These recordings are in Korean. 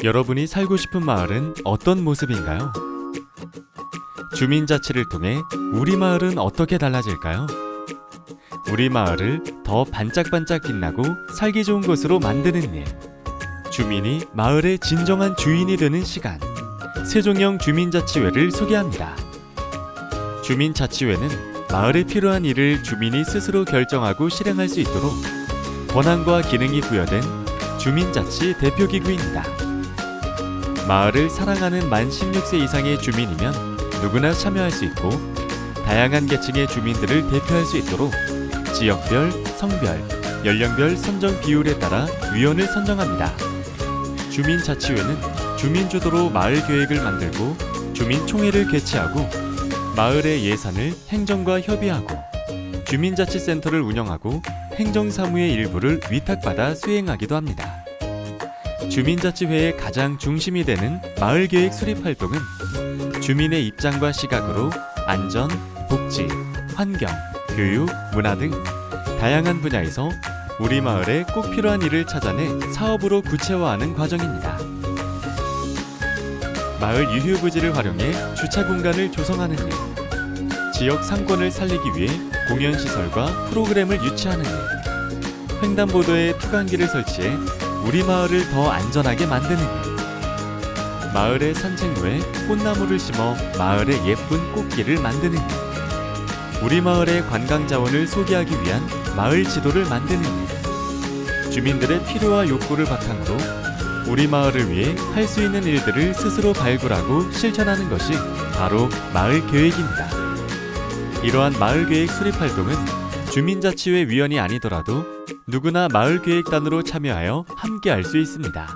여러분이 살고 싶은 마을은 어떤 모습인가요? 주민자치를 통해 우리 마을은 어떻게 달라질까요? 우리 마을을 더 반짝반짝 빛나고 살기 좋은 곳으로 만드는 일. 주민이 마을의 진정한 주인이 되는 시간. 세종형 주민자치회를 소개합니다. 주민자치회는 마을에 필요한 일을 주민이 스스로 결정하고 실행할 수 있도록 권한과 기능이 부여된 주민자치 대표기구입니다. 마을을 사랑하는 만 16세 이상의 주민이면 누구나 참여할 수 있고 다양한 계층의 주민들을 대표할 수 있도록 지역별, 성별, 연령별 선정 비율에 따라 위원을 선정합니다. 주민자치회는 주민주도로 마을 계획을 만들고 주민총회를 개최하고 마을의 예산을 행정과 협의하고 주민자치센터를 운영하고 행정사무의 일부를 위탁받아 수행하기도 합니다. 주민자치회의 가장 중심이 되는 마을계획 수립활동은 주민의 입장과 시각으로 안전, 복지, 환경, 교육, 문화 등 다양한 분야에서 우리 마을에 꼭 필요한 일을 찾아내 사업으로 구체화하는 과정입니다. 마을 유휴부지를 활용해 주차 공간을 조성하는 일, 지역 상권을 살리기 위해 공연시설과 프로그램을 유치하는 일, 횡단보도에 투광기를 설치해 우리 마을을 더 안전하게 만드는 일, 마을의 산책로에 꽃나무를 심어 마을의 예쁜 꽃길을 만드는 일, 우리 마을의 관광자원을 소개하기 위한 마을 지도를 만드는 일, 주민들의 필요와 욕구를 바탕으로 우리 마을을 위해 할 수 있는 일들을 스스로 발굴하고 실천하는 것이 바로 마을 계획입니다. 이러한 마을 계획 수립 활동은 주민자치회 위원이 아니더라도 누구나 마을 계획단으로 참여하여 함께 할 수 있습니다.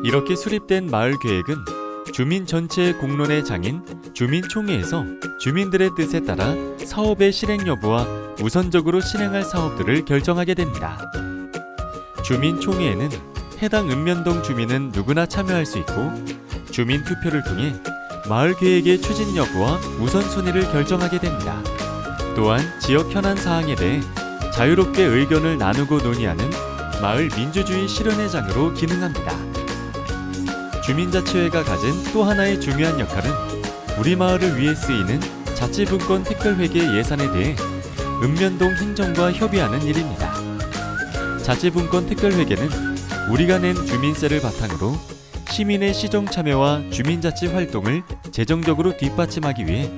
이렇게 수립된 마을 계획은 주민 전체의 공론의 장인 주민총회에서 주민들의 뜻에 따라 사업의 실행 여부와 우선적으로 실행할 사업들을 결정하게 됩니다. 주민총회에는 해당 읍면동 주민은 누구나 참여할 수 있고 주민 투표를 통해 마을 계획의 추진 여부와 우선순위를 결정하게 됩니다. 또한 지역 현안 사항에 대해 자유롭게 의견을 나누고 논의하는 마을 민주주의 실현의 장으로 기능합니다. 주민자치회가 가진 또 하나의 중요한 역할은 우리 마을을 위해 쓰이는 자치분권 특별회계 예산에 대해 읍면동 행정과 협의하는 일입니다. 자치분권 특별회계는 우리가 낸 주민세를 바탕으로 시민의 시정 참여와 주민자치 활동을 재정적으로 뒷받침하기 위해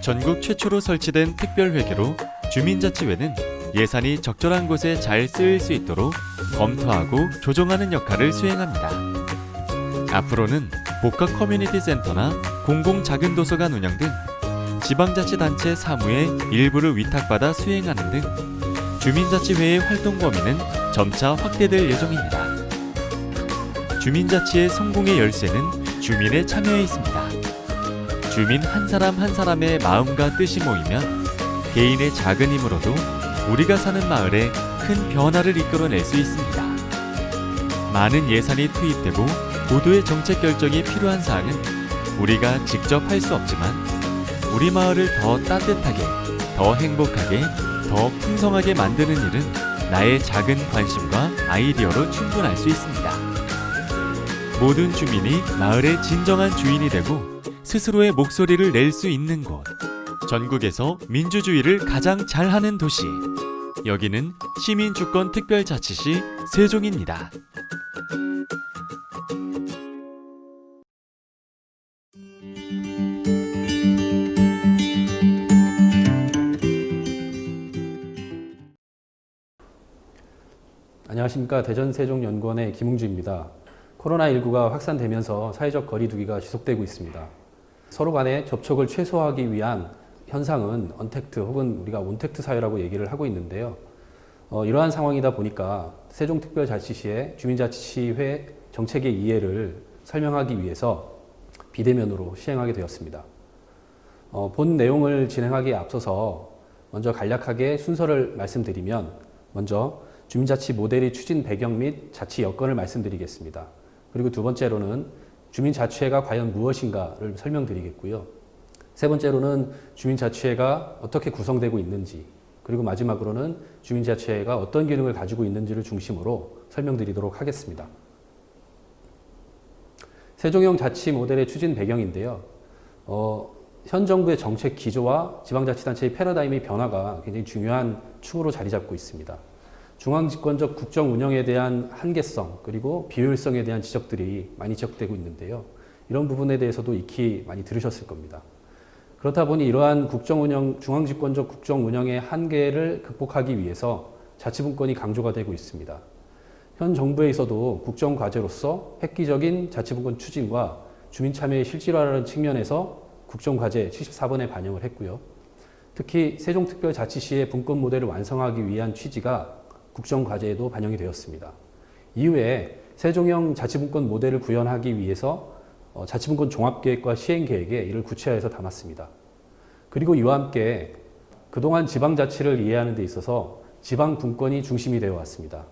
전국 최초로 설치된 특별회계로 주민자치회는 예산이 적절한 곳에 잘 쓰일 수 있도록 검토하고 조정하는 역할을 수행합니다. 앞으로는 복합 커뮤니티 센터나 공공 작은 도서관 운영 등 지방자치단체 사무의 일부를 위탁받아 수행하는 등 주민자치회의 활동 범위는 점차 확대될 예정입니다. 주민자치의 성공의 열쇠는 주민의 참여에 있습니다. 주민 한 사람 한 사람의 마음과 뜻이 모이면 개인의 작은 힘으로도 우리가 사는 마을에 큰 변화를 이끌어낼 수 있습니다. 많은 예산이 투입되고 고도의 정책 결정이 필요한 사항은 우리가 직접 할 수 없지만 우리 마을을 더 따뜻하게, 더 행복하게, 더 풍성하게 만드는 일은 나의 작은 관심과 아이디어로 충분할 수 있습니다. 모든 주민이 마을의 진정한 주인이 되고 스스로의 목소리를 낼 수 있는 곳. 전국에서 민주주의를 가장 잘하는 도시. 여기는 시민주권특별자치시 세종입니다. 안녕하십니까. 대전세종연구원의 김웅주입니다. 코로나19가 확산되면서 사회적 거리두기가 지속되고 있습니다. 서로 간의 접촉을 최소화하기 위한 현상은 언택트 혹은 우리가 온택트 사회라고 얘기를 하고 있는데요. 이러한 상황이다 보니까 세종특별자치시의 주민자치회 정책의 이해를 설명하기 위해서 비대면으로 시행하게 되었습니다. 본 내용을 진행하기에 앞서서 먼저 간략하게 순서를 말씀드리면 먼저 주민자치 모델의 추진 배경 및 자치 여건을 말씀드리겠습니다. 그리고 두 번째로는 주민자치회가 과연 무엇인가를 설명드리겠고요. 세 번째로는 주민자치회가 어떻게 구성되고 있는지, 그리고 마지막으로는 주민자치회가 어떤 기능을 가지고 있는지를 중심으로 설명드리도록 하겠습니다. 세종형 자치 모델의 추진 배경인데요. 현 정부의 정책 기조와 지방자치단체의 패러다임의 변화가 굉장히 중요한 축으로 자리 잡고 있습니다. 중앙집권적 국정 운영에 대한 한계성 그리고 비효율성에 대한 지적들이 많이 지적되고 있는데요. 이런 부분에 대해서도 익히 많이 들으셨을 겁니다. 그렇다 보니 이러한 중앙집권적 국정 운영의 한계를 극복하기 위해서 자치분권이 강조가 되고 있습니다. 현 정부에서도 국정 과제로서 획기적인 자치분권 추진과 주민 참여의 실질화라는 측면에서 국정 과제 74번에 반영을 했고요. 특히 세종특별자치시의 분권 모델을 완성하기 위한 취지가 국정 과제에도 반영이 되었습니다. 이후에 세종형 자치분권 모델을 구현하기 위해서 자치분권 종합계획과 시행계획에 이를 구체화해서 담았습니다. 그리고 이와 함께 그동안 지방자치를 이해하는 데 있어서 지방분권이 중심이 되어 왔습니다.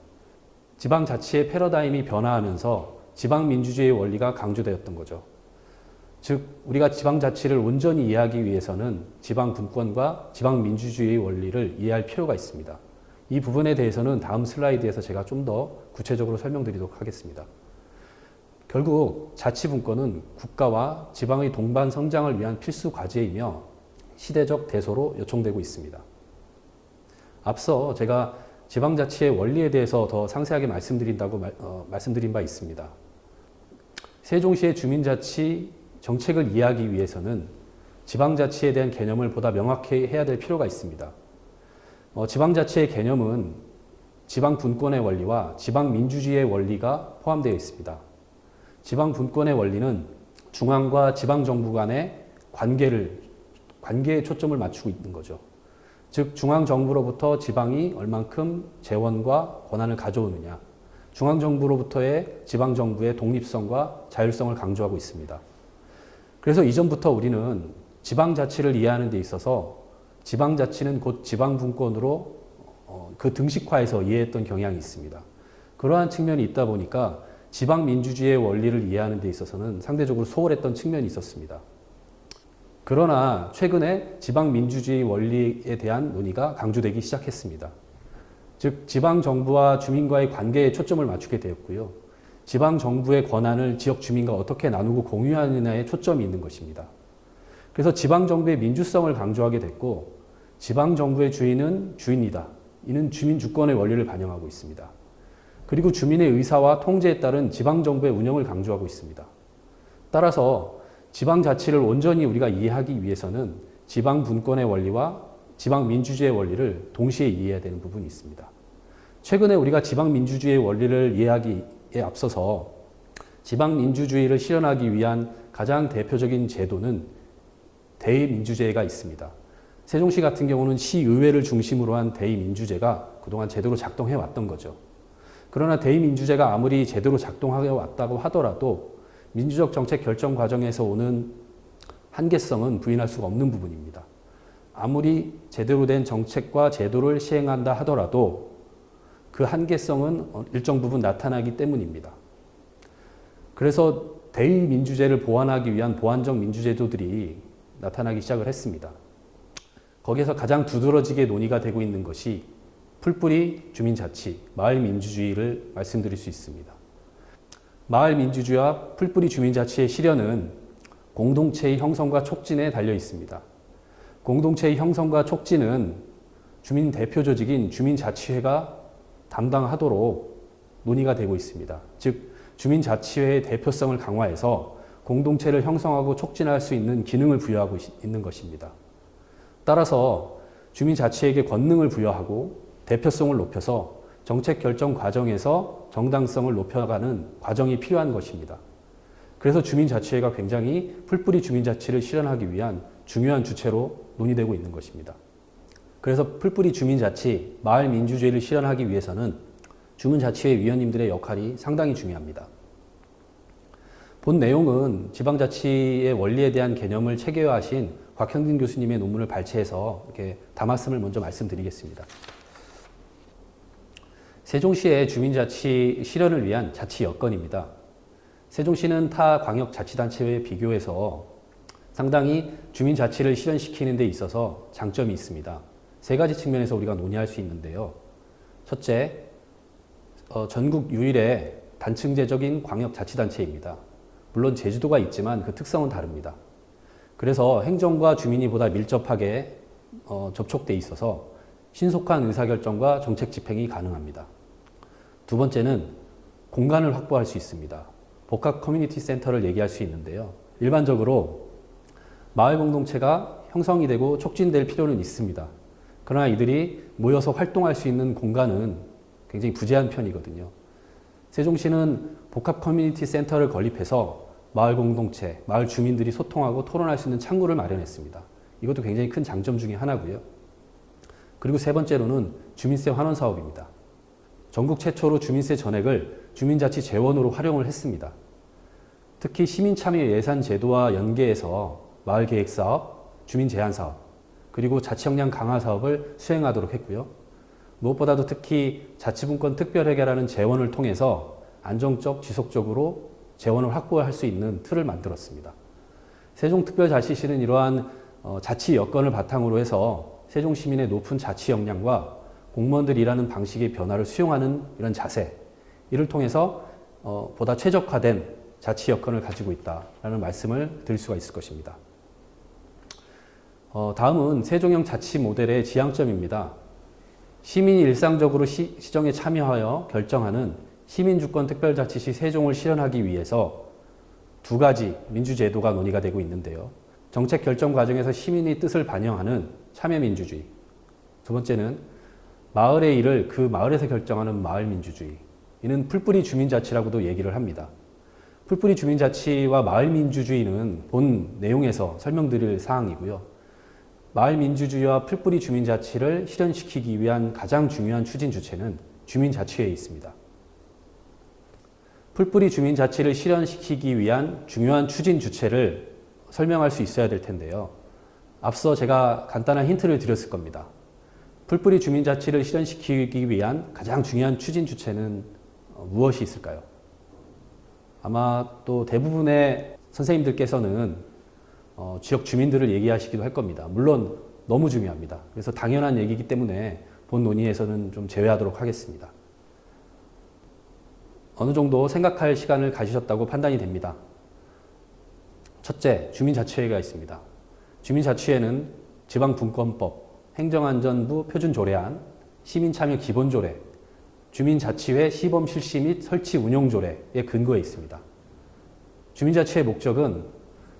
지방자치의 패러다임이 변화하면서 지방민주주의의 원리가 강조되었던 거죠. 즉 우리가 지방자치를 온전히 이해하기 위해서는 지방분권과 지방민주주의의 원리를 이해할 필요가 있습니다. 이 부분에 대해서는 다음 슬라이드에서 제가 좀 더 구체적으로 설명드리도록 하겠습니다. 결국 자치분권은 국가와 지방의 동반 성장을 위한 필수 과제이며 시대적 대소로 요청되고 있습니다. 앞서 제가 지방자치의 원리에 대해서 더 상세하게 말씀드린 바 있습니다. 세종시의 주민자치 정책을 이해하기 위해서는 지방자치에 대한 개념을 보다 명확히 해야 될 필요가 있습니다. 지방자치의 개념은 지방분권의 원리와 지방민주주의의 원리가 포함되어 있습니다. 지방분권의 원리는 중앙과 지방정부 간의 관계에 초점을 맞추고 있는 거죠. 즉 중앙정부로부터 지방이 얼만큼 재원과 권한을 가져오느냐, 중앙정부로부터의 지방정부의 독립성과 자율성을 강조하고 있습니다. 그래서 이전부터 우리는 지방자치를 이해하는 데 있어서 지방자치는 곧 지방분권으로 그 등식화해서 이해했던 경향이 있습니다. 그러한 측면이 있다 보니까 지방민주주의의 원리를 이해하는 데 있어서는 상대적으로 소홀했던 측면이 있었습니다. 그러나 최근에 지방민주주의 원리에 대한 논의가 강조되기 시작했습니다. 즉 지방정부와 주민과의 관계에 초점을 맞추게 되었고요. 지방정부의 권한을 지역 주민과 어떻게 나누고 공유하느냐에 초점이 있는 것입니다. 그래서 지방정부의 민주성을 강조하게 됐고 지방정부의 주인은 주인이다. 이는 주민주권의 원리를 반영하고 있습니다. 그리고 주민의 의사와 통제에 따른 지방정부의 운영을 강조하고 있습니다. 따라서 지방자치를 온전히 우리가 이해하기 위해서는 지방분권의 원리와 지방민주주의의 원리를 동시에 이해해야 되는 부분이 있습니다. 최근에 우리가 지방민주주의의 원리를 이해하기에 앞서서 지방민주주의를 실현하기 위한 가장 대표적인 제도는 대의민주제가 있습니다. 세종시 같은 경우는 시의회를 중심으로 한 대의민주제가 그동안 제대로 작동해 왔던 거죠. 그러나 대의민주제가 아무리 제대로 작동해 왔다고 하더라도 민주적 정책 결정 과정에서 오는 한계성은 부인할 수가 없는 부분입니다. 아무리 제대로 된 정책과 제도를 시행한다 하더라도 그 한계성은 일정 부분 나타나기 때문입니다. 그래서 대의민주제를 보완하기 위한 보완적 민주제도들이 나타나기 시작을 했습니다. 거기에서 가장 두드러지게 논의가 되고 있는 것이 풀뿌리 주민자치, 마을민주주의를 말씀드릴 수 있습니다. 마을민주주의와 풀뿌리 주민자치의 실현은 공동체의 형성과 촉진에 달려 있습니다. 공동체의 형성과 촉진은 주민 대표 조직인 주민자치회가 담당하도록 논의가 되고 있습니다. 즉 주민자치회의 대표성을 강화해서 공동체를 형성하고 촉진할 수 있는 기능을 부여하고 있는 것입니다. 따라서 주민자치에게 권능을 부여하고 대표성을 높여서 정책 결정 과정에서 정당성을 높여가는 과정이 필요한 것입니다. 그래서 주민자치회가 굉장히 풀뿌리 주민자치를 실현하기 위한 중요한 주체로 논의되고 있는 것입니다. 그래서 풀뿌리 주민자치, 마을민주주의를 실현하기 위해서는 주민자치회 위원님들의 역할이 상당히 중요합니다. 본 내용은 지방자치의 원리에 대한 개념을 체계화하신 곽형진 교수님의 논문을 발췌해서 이렇게 담았음을 먼저 말씀드리겠습니다. 세종시의 주민자치 실현을 위한 자치 여건입니다. 세종시는 타 광역자치단체에 비교해서 상당히 주민자치를 실현시키는 데 있어서 장점이 있습니다. 세 가지 측면에서 우리가 논의할 수 있는데요. 첫째, 전국 유일의 단층제적인 광역자치단체입니다. 물론 제주도가 있지만 그 특성은 다릅니다. 그래서 행정과 주민이 보다 밀접하게 접촉돼 있어서 신속한 의사결정과 정책 집행이 가능합니다. 두 번째는 공간을 확보할 수 있습니다. 복합 커뮤니티 센터를 얘기할 수 있는데요. 일반적으로 마을 공동체가 형성이 되고 촉진될 필요는 있습니다. 그러나 이들이 모여서 활동할 수 있는 공간은 굉장히 부재한 편이거든요. 세종시는 복합 커뮤니티 센터를 건립해서 마을 공동체, 마을 주민들이 소통하고 토론할 수 있는 창구를 마련했습니다. 이것도 굉장히 큰 장점 중에 하나고요. 그리고 세 번째로는 주민세 환원 사업입니다. 전국 최초로 주민세 전액을 주민자치 재원으로 활용을 했습니다. 특히 시민참여 예산 제도와 연계해서 마을계획사업, 주민제한사업, 그리고 자치역량 강화 사업을 수행하도록 했고요. 무엇보다도 특히 자치분권 특별회계라는 재원을 통해서 안정적, 지속적으로 재원을 확보할 수 있는 틀을 만들었습니다. 세종특별자치시는 이러한 자치 여건을 바탕으로 해서 세종 시민의 높은 자치 역량과 공무원들이 일하는 방식의 변화를 수용하는 이런 자세, 이를 통해서 보다 최적화된 자치 여건을 가지고 있다라는 말씀을 드릴 수가 있을 것입니다. 다음은 세종형 자치 모델의 지향점입니다. 시민이 일상적으로 시정에 참여하여 결정하는 시민주권특별자치시 세종을 실현하기 위해서 두 가지 민주제도가 논의가 되고 있는데요. 정책 결정 과정에서 시민의 뜻을 반영하는 참여민주주의. 두 번째는 마을의 일을 그 마을에서 결정하는 마을민주주의. 이는 풀뿌리 주민자치라고도 얘기를 합니다. 풀뿌리 주민자치와 마을민주주의는 본 내용에서 설명드릴 사항이고요. 마을민주주의와 풀뿌리 주민자치를 실현시키기 위한 가장 중요한 추진 주체는 주민자치회에 있습니다. 풀뿌리 주민자치를 실현시키기 위한 중요한 추진 주체를 설명할 수 있어야 될 텐데요. 앞서 제가 간단한 힌트를 드렸을 겁니다. 풀뿌리 주민자치를 실현시키기 위한 가장 중요한 추진 주체는 무엇이 있을까요? 아마 또 대부분의 선생님들께서는 지역 주민들을 얘기하시기도 할 겁니다. 물론 너무 중요합니다. 그래서 당연한 얘기이기 때문에 본 논의에서는 좀 제외하도록 하겠습니다. 어느 정도 생각할 시간을 가지셨다고 판단이 됩니다. 첫째, 주민자치회가 있습니다. 주민자치회는 지방분권법, 행정안전부 표준조례안, 시민참여 기본조례, 주민자치회 시범 실시 및 설치 운용조례의 근거에 있습니다. 주민자치회 목적은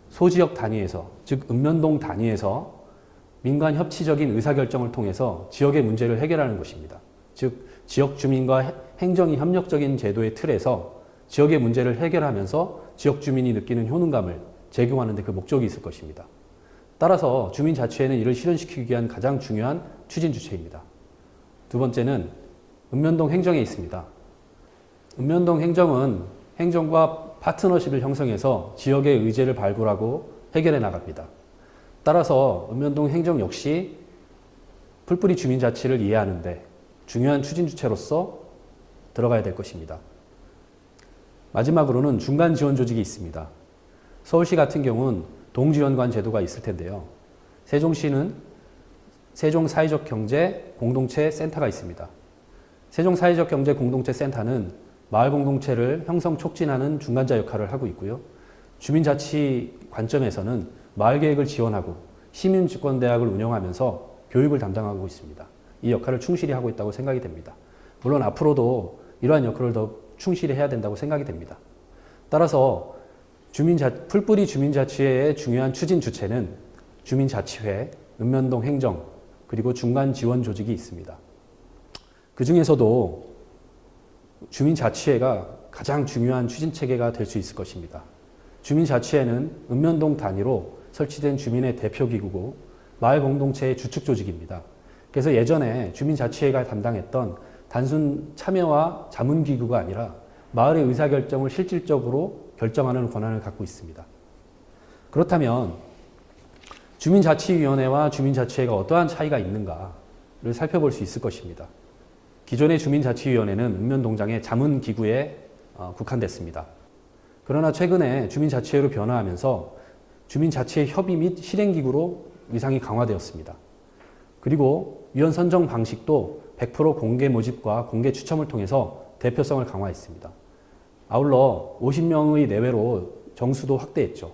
소지역 단위에서, 즉 읍면동 단위에서 민간 협치적인 의사결정을 통해서 지역의 문제를 해결하는 것입니다. 즉 지역 주민과 행정이 협력적인 제도의 틀에서 지역의 문제를 해결하면서 지역 주민이 느끼는 효능감을 제공하는 데 그 목적이 있을 것입니다. 따라서 주민자치회는 이를 실현시키기 위한 가장 중요한 추진 주체입니다. 두 번째는 읍면동 행정에 있습니다. 읍면동 행정은 행정과 파트너십을 형성해서 지역의 의제를 발굴하고 해결해 나갑니다. 따라서 읍면동 행정 역시 풀뿌리 주민자치를 이해하는데 중요한 추진 주체로서 들어가야 될 것입니다. 마지막으로는 중간 지원 조직이 있습니다. 서울시 같은 경우는 동지원관 제도가 있을 텐데요. 세종시는 세종사회적경제 공동체 센터가 있습니다. 세종사회적경제 공동체 센터는 마을 공동체를 형성 촉진하는 중간자 역할을 하고 있고요. 주민자치 관점에서는 마을계획을 지원하고 시민주권대학을 운영하면서 교육을 담당하고 있습니다. 이 역할을 충실히 하고 있다고 생각이 됩니다. 물론 앞으로도 이러한 역할을 더 충실히 해야 된다고 생각이 됩니다. 따라서 풀뿌리 주민자치회의 중요한 추진 주체는 주민자치회, 읍면동 행정, 그리고 중간 지원 조직이 있습니다. 그 중에서도 주민자치회가 가장 중요한 추진체계가 될 수 있을 것입니다. 주민자치회는 읍면동 단위로 설치된 주민의 대표기구고 마을 공동체의 주축 조직입니다. 그래서 예전에 주민자치회가 담당했던 단순 참여와 자문기구가 아니라 마을의 의사결정을 실질적으로 결정하는 권한을 갖고 있습니다. 그렇다면 주민자치위원회와 주민자치회가 어떠한 차이가 있는가를 살펴볼 수 있을 것입니다. 기존의 주민자치위원회는 읍면동장의 자문기구에 국한됐습니다. 그러나 최근에 주민자치회로 변화하면서 주민자치회 협의 및 실행기구로 위상이 강화되었습니다. 그리고 위원 선정 방식도 100% 공개 모집과 공개 추첨을 통해서 대표성을 강화했습니다. 아울러 50명의 내외로 정수도 확대했죠.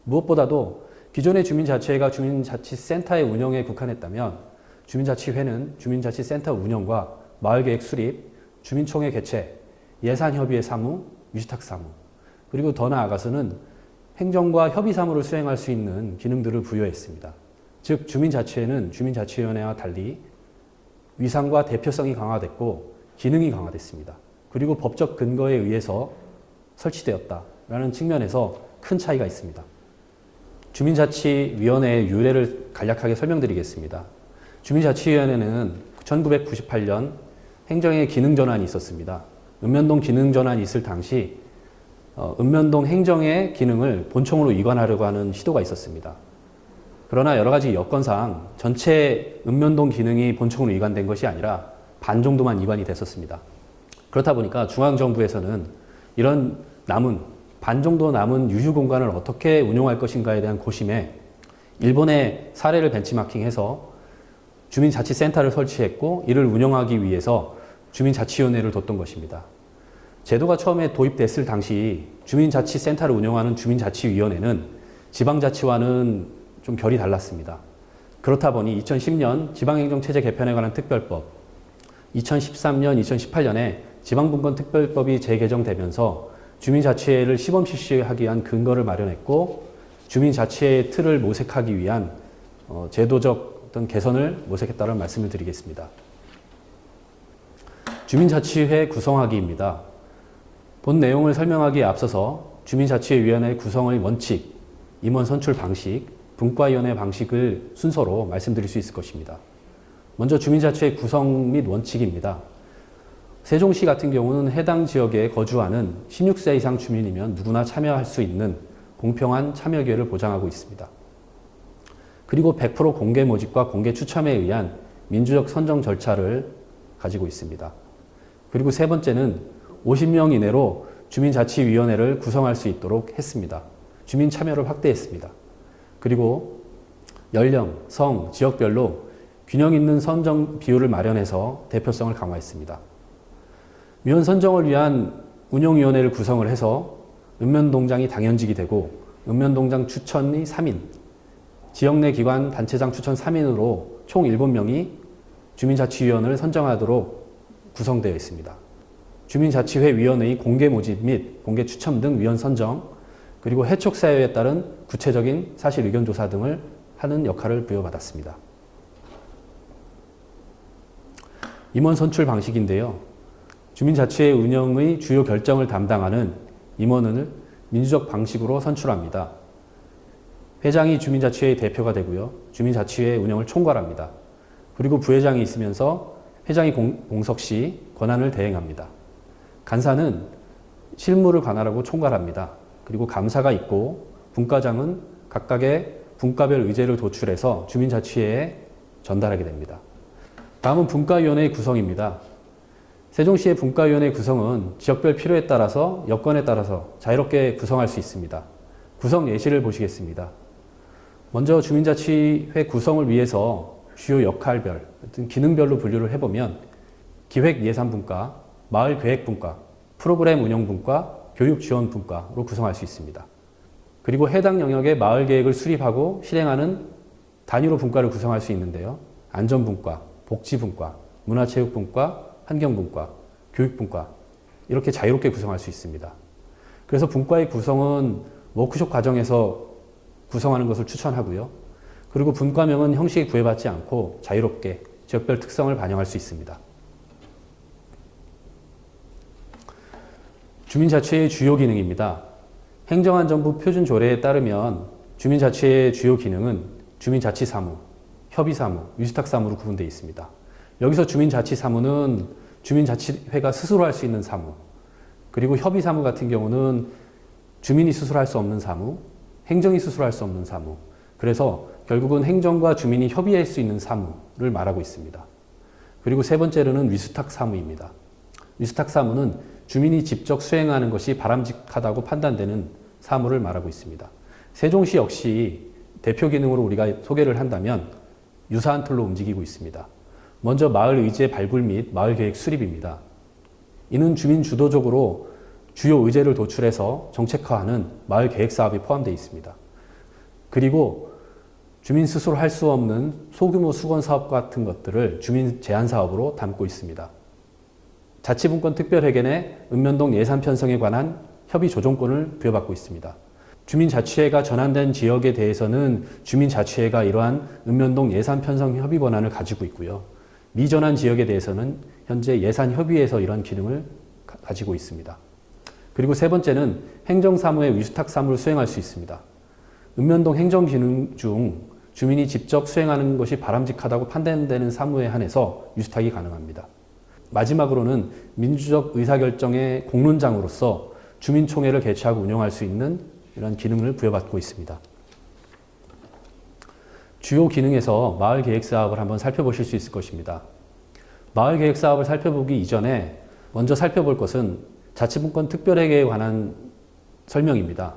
무엇보다도 기존의 주민자치회가 주민자치센터의 운영에 국한했다면 주민자치회는 주민자치센터 운영과 마을계획 수립, 주민총회 개최, 예산협의회 사무, 위탁 사무, 그리고 더 나아가서는 행정과 협의 사무를 수행할 수 있는 기능들을 부여했습니다. 즉 주민자치회는 주민자치위원회와 달리 위상과 대표성이 강화됐고 기능이 강화됐습니다. 그리고 법적 근거에 의해서 설치되었다라는 측면에서 큰 차이가 있습니다. 주민자치위원회의 유래를 간략하게 설명드리겠습니다. 주민자치위원회는 1998년 행정의 기능 전환이 있었습니다. 읍면동 기능 전환이 있을 당시 읍면동 행정의 기능을 본청으로 이관하려고 하는 시도가 있었습니다. 그러나 여러 가지 여건상 전체 읍면동 기능이 본청으로 이관된 것이 아니라 반 정도만 이관이 됐었습니다. 그렇다 보니까 중앙정부에서는 이런 반 정도 남은 유휴 공간을 어떻게 운용할 것인가에 대한 고심에 일본의 사례를 벤치마킹해서 주민자치센터를 설치했고 이를 운영하기 위해서 주민자치위원회를 뒀던 것입니다. 제도가 처음에 도입됐을 당시 주민자치센터를 운영하는 주민자치위원회는 지방자치와는 좀 결이 달랐습니다. 그렇다 보니 2010년 지방행정체제 개편에 관한 특별법, 2013년, 2018년에 지방분권특별법이 재개정되면서 주민자치회를 시범 실시하기 위한 근거를 마련했고 주민자치회의 틀을 모색하기 위한 제도적 어떤 개선을 모색했다는 말씀을 드리겠습니다. 주민자치회 구성하기입니다. 본 내용을 설명하기에 앞서서 주민자치회위원회 구성의 원칙, 임원 선출 방식, 분과위원회 방식을 순서로 말씀드릴 수 있을 것입니다. 먼저 주민자치회 구성 및 원칙입니다. 세종시 같은 경우는 해당 지역에 거주하는 16세 이상 주민이면 누구나 참여할 수 있는 공평한 참여 기회를 보장하고 있습니다. 그리고 100% 공개 모집과 공개 추첨에 의한 민주적 선정 절차를 가지고 있습니다. 그리고 세 번째는 50명 이내로 주민자치위원회를 구성할 수 있도록 했습니다. 주민 참여를 확대했습니다. 그리고 연령, 성, 지역별로 균형 있는 선정 비율을 마련해서 대표성을 강화했습니다. 위원 선정을 위한 운영위원회를 구성을 해서 읍면동장이 당연직이 되고 읍면동장 추천이 3인, 지역 내 기관 단체장 추천 3인으로 총 7명이 주민자치위원을 선정하도록 구성되어 있습니다. 주민자치회위원회의 공개 모집 및 공개 추첨 등 위원 선정, 그리고 해촉 사유에 따른 구체적인 사실 의견 조사 등을 하는 역할을 부여받았습니다. 임원 선출 방식인데요. 주민자치회 운영의 주요 결정을 담당하는 임원을 민주적 방식으로 선출합니다. 회장이 주민자치회의 대표가 되고요. 주민자치회 운영을 총괄합니다. 그리고 부회장이 있으면서 회장이 공석 시 권한을 대행합니다. 간사는 실무를 관할하고 총괄합니다. 그리고 감사가 있고 분과장은 각각의 분과별 의제를 도출해서 주민자치회에 전달하게 됩니다. 다음은 분과위원회의 구성입니다. 세종시의 분과위원회 구성은 지역별 필요에 따라서 여건에 따라서 자유롭게 구성할 수 있습니다. 구성 예시를 보시겠습니다. 먼저 주민자치회 구성을 위해서 주요 역할별, 기능별로 분류를 해보면 기획예산분과, 마을계획분과, 프로그램 운영분과, 교육지원분과로 구성할 수 있습니다. 그리고 해당 영역의 마을계획을 수립하고 실행하는 단위로 분과를 구성할 수 있는데요. 안전분과, 복지분과, 문화체육분과, 환경분과, 교육분과 이렇게 자유롭게 구성할 수 있습니다. 그래서 분과의 구성은 워크숍 과정에서 구성하는 것을 추천하고요. 그리고 분과명은 형식에 구애받지 않고 자유롭게 지역별 특성을 반영할 수 있습니다. 주민자치회의 주요 기능입니다. 행정안전부 표준조례에 따르면 주민자치회의 주요 기능은 주민자치사무, 협의사무, 위수탁사무로 구분되어 있습니다. 여기서 주민자치사무는 주민자치회가 스스로 할 수 있는 사무, 그리고 협의사무 같은 경우는 주민이 스스로 할 수 없는 사무, 행정이 스스로 할 수 없는 사무, 그래서 결국은 행정과 주민이 협의할 수 있는 사무를 말하고 있습니다. 그리고 세 번째로는 위수탁사무입니다. 위수탁사무는 주민이 직접 수행하는 것이 바람직하다고 판단되는 사무를 말하고 있습니다. 세종시 역시 대표 기능으로 우리가 소개를 한다면 유사한 틀로 움직이고 있습니다. 먼저 마을 의제 발굴 및 마을 계획 수립입니다. 이는 주민 주도적으로 주요 의제를 도출해서 정책화하는 마을 계획 사업이 포함되어 있습니다. 그리고 주민 스스로 할 수 없는 소규모 수건 사업 같은 것들을 주민 제한 사업으로 담고 있습니다. 자치분권 특별회계 읍면동 예산 편성에 관한 협의 조정권을 부여받고 있습니다. 주민자치회가 전환된 지역에 대해서는 주민자치회가 이러한 읍면동 예산 편성 협의 권한을 가지고 있고요. 미전환 지역에 대해서는 현재 예산협의회에서 이런 기능을 가지고 있습니다. 그리고 세 번째는 행정사무의 위수탁 사무를 수행할 수 있습니다. 읍면동 행정기능 중 주민이 직접 수행하는 것이 바람직하다고 판단되는 사무에 한해서 위수탁이 가능합니다. 마지막으로는 민주적 의사결정의 공론장으로서 주민총회를 개최하고 운영할 수 있는 이런 기능을 부여받고 있습니다. 주요 기능에서 마을계획사업을 한번 살펴보실 수 있을 것입니다. 마을계획사업을 살펴보기 이전에 먼저 살펴볼 것은 자치분권 특별회계에 관한 설명입니다.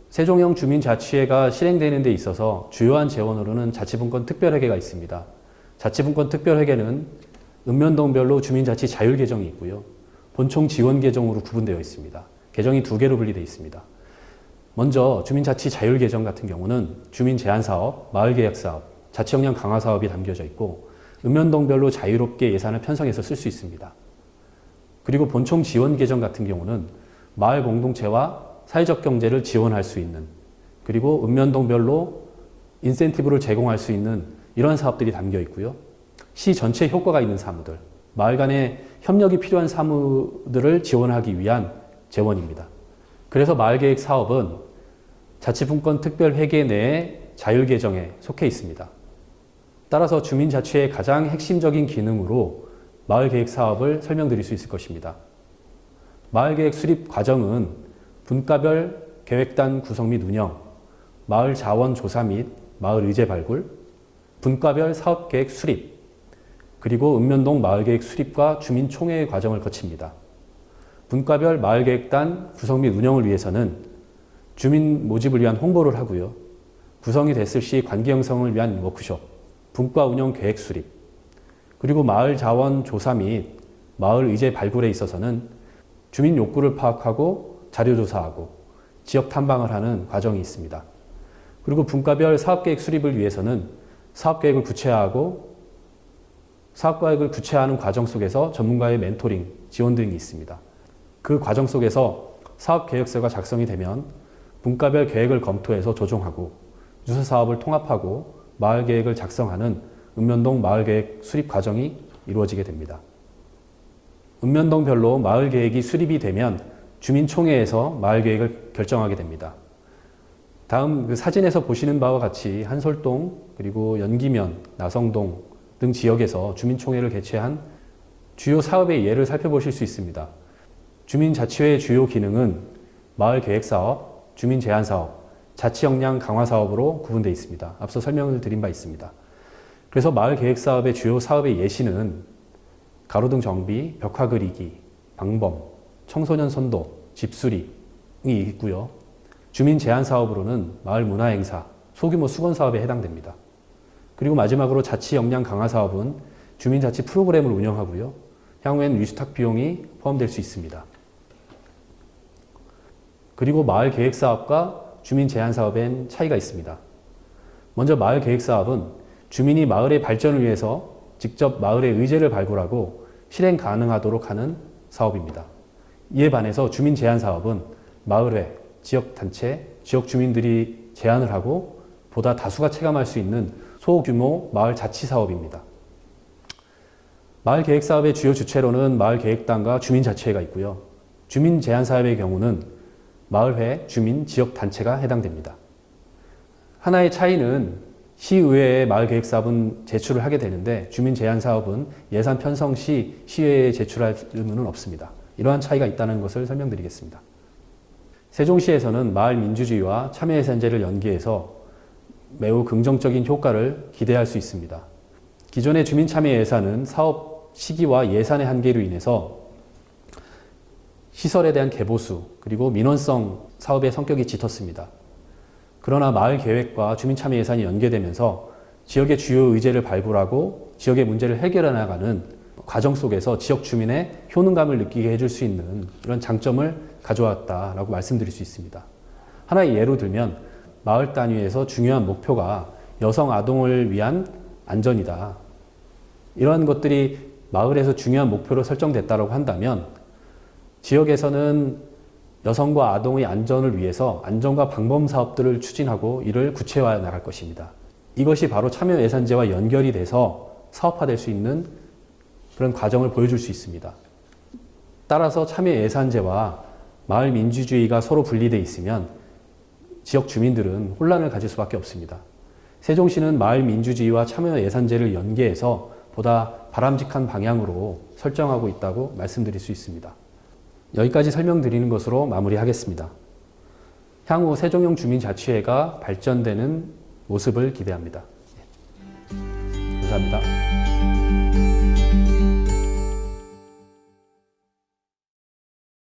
세종형 주민자치회가 실행되는 데 있어서 주요한 재원으로는 자치분권 특별회계가 있습니다. 자치분권 특별회계는 읍면동별로 주민자치 자율계정이 있고요. 본총 지원계정으로 구분되어 있습니다. 계정이 두 개로 분리되어 있습니다. 먼저 주민자치 자율계정 같은 경우는 주민제한사업, 마을계획사업, 자치역량 강화사업이 담겨져 있고 읍면동별로 자유롭게 예산을 편성해서 쓸 수 있습니다. 그리고 본총 지원계정 같은 경우는 마을 공동체와 사회적 경제를 지원할 수 있는, 그리고 읍면동별로 인센티브를 제공할 수 있는 이런 사업들이 담겨 있고요. 시 전체 효과가 있는 사무들, 마을 간의 협력이 필요한 사무들을 지원하기 위한 재원입니다. 그래서 마을계획 사업은 자치분권 특별회계 내의 자율계정에 속해 있습니다. 따라서 주민자치의 가장 핵심적인 기능으로 마을계획 사업을 설명드릴 수 있을 것입니다. 마을계획 수립 과정은 분과별 계획단 구성 및 운영, 마을 자원 조사 및 마을 의제 발굴, 분과별 사업계획 수립, 그리고 읍면동 마을계획 수립과 주민총회 과정을 거칩니다. 분과별 마을계획단 구성 및 운영을 위해서는 주민 모집을 위한 홍보를 하고요. 구성이 됐을 시 관계 형성을 위한 워크숍, 분과 운영 계획 수립, 그리고 마을 자원 조사 및 마을 의제 발굴에 있어서는 주민 욕구를 파악하고 자료 조사하고 지역 탐방을 하는 과정이 있습니다. 그리고 분과별 사업계획 수립을 위해서는 사업계획을 구체화하고 사업계획을 구체화하는 과정 속에서 전문가의 멘토링, 지원 등이 있습니다. 그 과정 속에서 사업계획서가 작성이 되면 분과별 계획을 검토해서 조정하고 유사 사업을 통합하고 마을계획을 작성하는 읍면동 마을계획 수립 과정이 이루어지게 됩니다. 읍면동별로 마을계획이 수립이 되면 주민총회에서 마을계획을 결정하게 됩니다. 다음 사진에서 보시는 바와 같이 한솔동, 그리고 연기면, 나성동 등 지역에서 주민총회를 개최한 주요 사업의 예를 살펴보실 수 있습니다. 주민자치회의 주요 기능은 마을계획사업, 주민제한사업, 자치역량 강화사업으로 구분되어 있습니다. 앞서 설명을 드린 바 있습니다. 그래서 마을계획사업의 주요 사업의 예시는 가로등 정비, 벽화 그리기, 방범, 청소년 선도, 집수리이 있고요. 주민제한사업으로는 마을 문화행사, 소규모 수건사업에 해당됩니다. 그리고 마지막으로 자치역량 강화사업은 주민자치 프로그램을 운영하고요. 향후에는 위수탁 비용이 포함될 수 있습니다. 그리고 마을계획사업과 주민제한사업엔 차이가 있습니다. 먼저 마을계획사업은 주민이 마을의 발전을 위해서 직접 마을의 의제를 발굴하고 실행 가능하도록 하는 사업입니다. 이에 반해서 주민제한사업은 마을회, 지역단체, 지역 주민들이 제안을 하고 보다 다수가 체감할 수 있는 소규모 마을 자치 사업입니다. 마을계획사업의 주요 주체로는 마을계획단과 주민자치회가 있고요. 주민제한사업의 경우는 마을회, 주민, 지역단체가 해당됩니다. 하나의 차이는 시의회에 마을계획사업은 제출을 하게 되는데 주민제한사업은 예산 편성 시 시의회에 제출할 의무는 없습니다. 이러한 차이가 있다는 것을 설명드리겠습니다. 세종시에서는 마을 민주주의와 참여예산제를 연계해서 매우 긍정적인 효과를 기대할 수 있습니다. 기존의 주민참여예산은 사업 시기와 예산의 한계로 인해서 시설에 대한 개보수 그리고 민원성 사업의 성격이 짙었습니다. 그러나 마을계획과 주민참여예산이 연계되면서 지역의 주요 의제를 발굴하고 지역의 문제를 해결해 나가는 과정 속에서 지역 주민의 효능감을 느끼게 해줄 수 있는 이런 장점을 가져왔다라고 말씀드릴 수 있습니다. 하나의 예로 들면 마을 단위에서 중요한 목표가 여성 아동을 위한 안전이다. 이러한 것들이 마을에서 중요한 목표로 설정됐다고 한다면 지역에서는 여성과 아동의 안전을 위해서 안전과 방범 사업들을 추진하고 이를 구체화해 나갈 것입니다. 이것이 바로 참여 예산제와 연결이 돼서 사업화될 수 있는 그런 과정을 보여줄 수 있습니다. 따라서 참여 예산제와 마을 민주주의가 서로 분리되어 있으면 지역 주민들은 혼란을 가질 수밖에 없습니다. 세종시는 마을 민주주의와 참여 예산제를 연계해서 보다 바람직한 방향으로 설정하고 있다고 말씀드릴 수 있습니다. 여기까지 설명드리는 것으로 마무리하겠습니다. 향후 세종형 주민자치회가 발전되는 모습을 기대합니다. 감사합니다.